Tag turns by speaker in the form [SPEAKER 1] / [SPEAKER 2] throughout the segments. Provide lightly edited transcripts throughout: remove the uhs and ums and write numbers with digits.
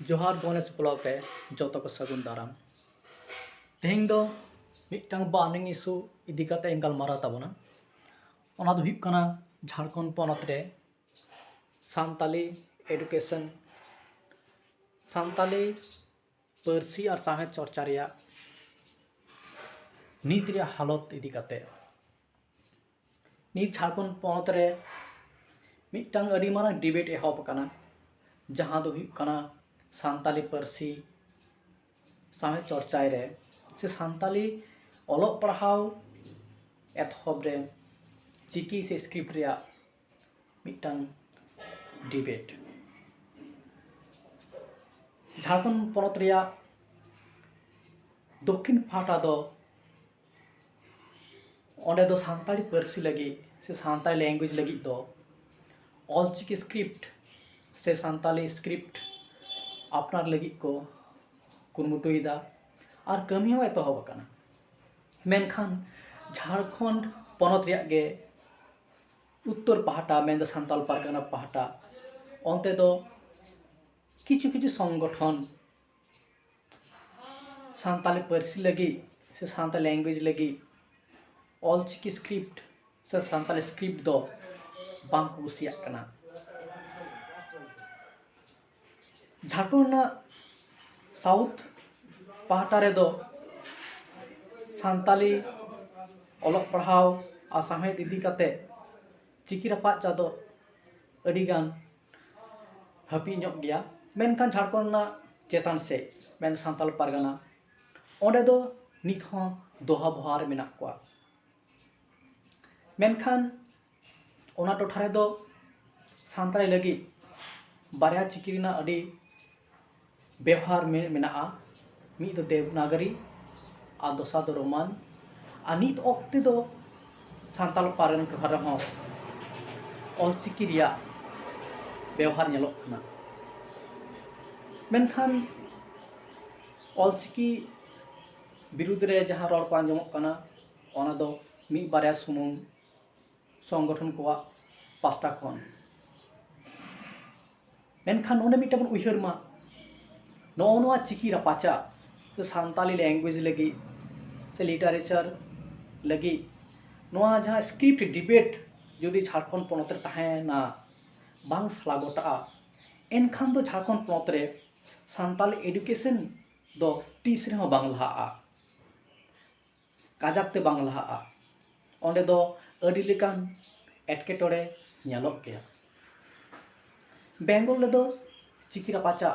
[SPEAKER 1] जोहार गणेश ब्लॉग रे जोतो को सगुन दाराम तेहिं दो मिटटांग बार्निंग इशू इदी काते गलमारा ताबोना ओना दो हुयुग कना झारखंड पोनोत रे सानताली एडुकेशन सानताली पारसी और साहेद चर्चा रेया नीत रे हालत इदी काते नीत झारखंड पोनोत रे मिटटांग अडी मारांग डिबेट एहब कना जहां दो हुयुग कना सानताली पारसी साहेद चर्चाय रे से सानताली ओलोग पढ़ाव एतहब रे चिकी से स्क्रिप्ट रेया मिटटांग डिबेट झारखंड पोनोत रेया दक्षिण पाहटा दो ओंडे दो सानताली पारसी लगी से सानताली लैंग्वेज लगी दो ऑलचिकी स्क्रिप्ट से सानताली स्क्रिप्ट अपनार लगी को कुरुमुटुयदा और कमी हो एतहब कना मेनखान झारखंड पोनोत रेया गे उत्तर पाहटा मेन सानताल पारगना पाहटा ओंते दो किछु किछु संगठन सानताली पारसी लगी से सानताली लैंग्वेज लगी ऑलचिकी स्क्रिप्ट से सानताली स्क्रिप्ट दो बांग कुसिया कना झारखंड साउथ पाहटा रे दो सानताली ओलोग पढ़ाव और साहेद इदी काते चिकी रपाच चादो अडी गान हापी ᱧᱚᱜ गया मेनखान झारखंड ना चेतान से मेन सानताल पारगना ओंडे दो नित हों दोहा बहार मेना कोआ मेनखान ओना टोठा रे दो सानताली लगी बारया चिकी रिना अडी व्यवहार में मेना मिद दो देवनागरी और दोसा दो रोमान और नित ओक्ते दो सानताल पारगना टोठा रे हों ऑलचिकी रिया व्यवहार नेलोग कना मेनखान ऑलचिकी विरुद्ध रे जहां रड़ को आंजमोग कना ओना दो मिद बारया सुमुंग संगठन को पास्टा खन मेनखान ओने मिटाबन उयहर मा नोआ चिकी रपाचा तो सानताली लैंग्वेज लगी से लिटरेचर लगी नोआ जहां स्क्रिप्ट डिबेट जुदी झारखंड पोनोत रे ताहेना बांग सालागोटा एनखान दो झारखंड पोनोत रे सानताली एडुकेशन दो तीस रे बांग लहा काजाकते बांग लहा ओंडे दो अडी लेकान एटकेटोड़े नेलोग गया बेंगल दो चिकी रपाचा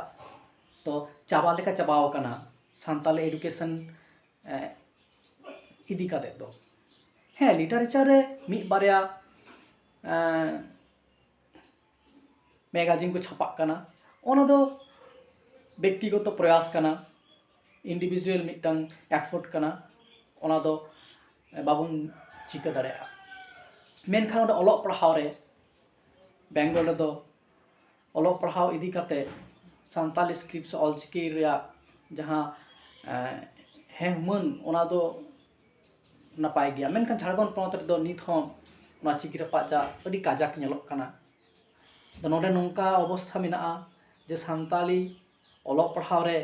[SPEAKER 1] तो चाबा लेका चाबाव कना सानताली एडुकेशन इदी काते दो हाँ लिटरेचर रे मिद बारया मैगजीन को छापा कना ओना दो व्यक्तिगत प्रयास कना इंडिविजुअल मिटटांग एफर्ट कना ओना दो बाबुन चिका दाड़ेया मेनखान ओलोग पढ़ाव रे बेंगल दो ओलोग पढ़ाव इदी काते सानताली स्क्रिप्ट ऑलचिकी रेया जहां हेमन ओना दो नपाय गया मेनखान झारखंड पोनोत रे दो नित हों ओना चिकी रपाचा अडी काजाक नेलोग कना तो नोडे नोंका अवस्था मेना जे सानताली ओलोग पढ़ाव रे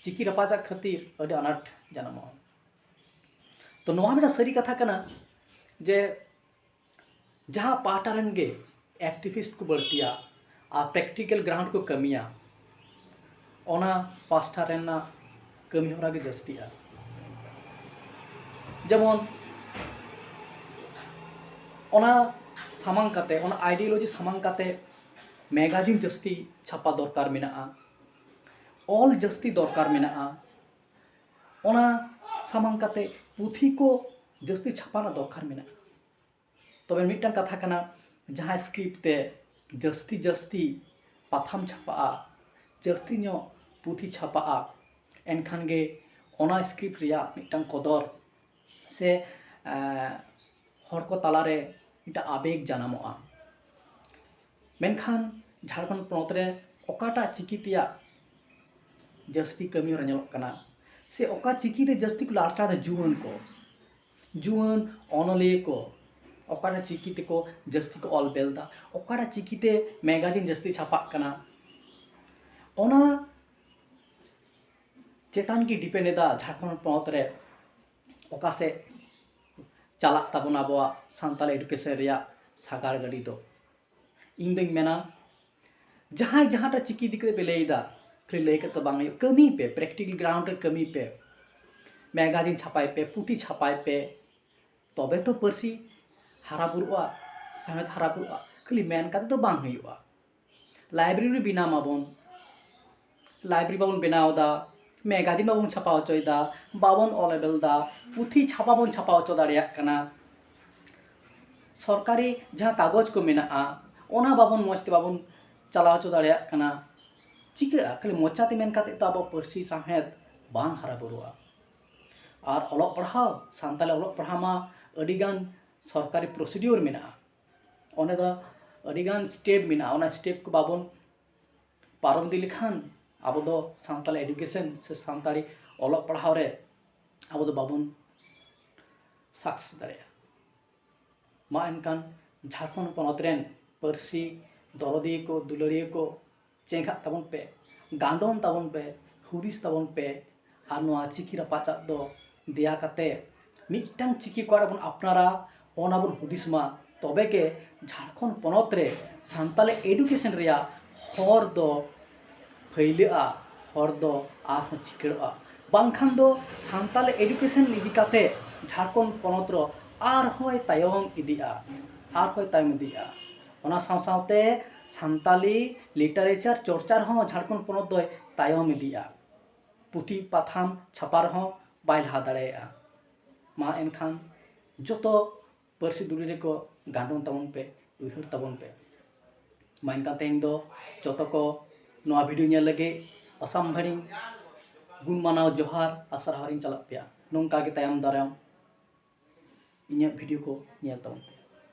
[SPEAKER 1] चिकी रपाचा खातिर अडी अनाट जानामो तो नोआ मेना सारी कथा कना जे जहां पाहटा रेन गे एक्टिविस्ट को बढ़तिया और प्रैक्टिकल ग्राउंड को कमिया ओना पास्टा रेना कमी होरा गे जस्तिया जेमन ओना सामांग काते ओना आइडियोलॉजी सामांग काते मैगजीन जस्ती छापा दरकार मेना ऑल जस्ती दरकार मेना ओना सामांग काते पुथी को जस्ती छापाना दरकार मेना तबे मिटटांग कथा कना जहां स्क्रिप्ट ते जस्ती जस्ती पाथाम छापा जस्ती नो पुथी छापा एनखान गे ओना स्क्रिप्ट रिया मिटटांग कदर से हर को तालारे इटा आवेग जानामोआ मेनखान झारखंड पोनोत रे ओकाटा चिकी तिया जस्ती कमी होरा नेलोग कना से ओका चिकी रे जस्ती को लास्टा दे जुवन ओनलिए को ओकाटा चिकी ते को जस्ती को ऑल बेलदा ओकाटा चिकी ते मैगजीन जस्ती छापा कना ओना चेतान की डिपेंडेदा झारखंड पनत रे ओका से चालाक ताबोन आबोआ सानताली एडुकेशन रेया सागार गाड़ी दो इन दों मेना जहां जहांटा चिकी दिक्कत पे लैदा खाली लैके तो बांग कमी पे प्रैक्टिकल ग्राउंड रे कमी पे मैगाजिन छापाय पे पुथी छापाय पे तबे तो पर्सी हारा बुरुआ सामेत हारा बुरुआ खाली मेन काते तो बांग हुआ लाइब्रेरी बिना माबोन लाइब्रेरी बाबन बनावदा मैगाजिन बाबन छापा होचोयदा बाबन अवेलेबलदा पुथी छापा बन छापा होचो दाड़िया कना सरकारी जहां कागज को मेना ओना बाबन मजते बाबन चला होचो दाड़िया कना चिका खाली मोचाते मेन काते तो आबो पर्सी साहेद बांग हारा बुरुआ और अलग पढ़ाओ सानताली अलग पढ़ामा अडिगान सरकारी प्रोसीडियोर मेना ओने दा अडिगान स्टेप मेना ओना स्टेप को बाबन पारम दी लेखान आबो दो सानताली एडुकेशन से सानताली अलग पढ़ाओ रे आबो दो बाबन सक्सेस दाड़िया मा एनकान झारखंड पनत रेन पर्सी दरदिये को दुलारिये को चेंगा ताबन पे गांडोन ताबन पे हुदिस ताबन पे आर नोआ चिकी रापाचा दो देया काते मिटटांग चिकी को आबन आपनारा ओना बन हुदिस मा तबे के झारखंड पनत रे सानताली एडुकेशन रेया हर दो फैलआ हर दो आर चिकड़ा बांखान दो सानताली एडुकेशन इदी काते झारखंड पनत रो आर होय तायम इदिया आर होय तायम इदिया ओना सावसावते सानताली लिटारेचर चर्चार हो झारखंड पनत दो तायम इदिया पुथी पाथाम छापार हो बाय लहा दाड़ेया मा एनखान जतो पर्सी दुलिरे को गांडोन ताबन पे उइहर ताबन पे मा एनका तेन दो जतो को नोआ वीडियो नेल लगे असम भरी गुण मानाव जोहार आसर हारिन चला पे नोंका के तायम दाराम इन्या वीडियो को नेल ताबन पे।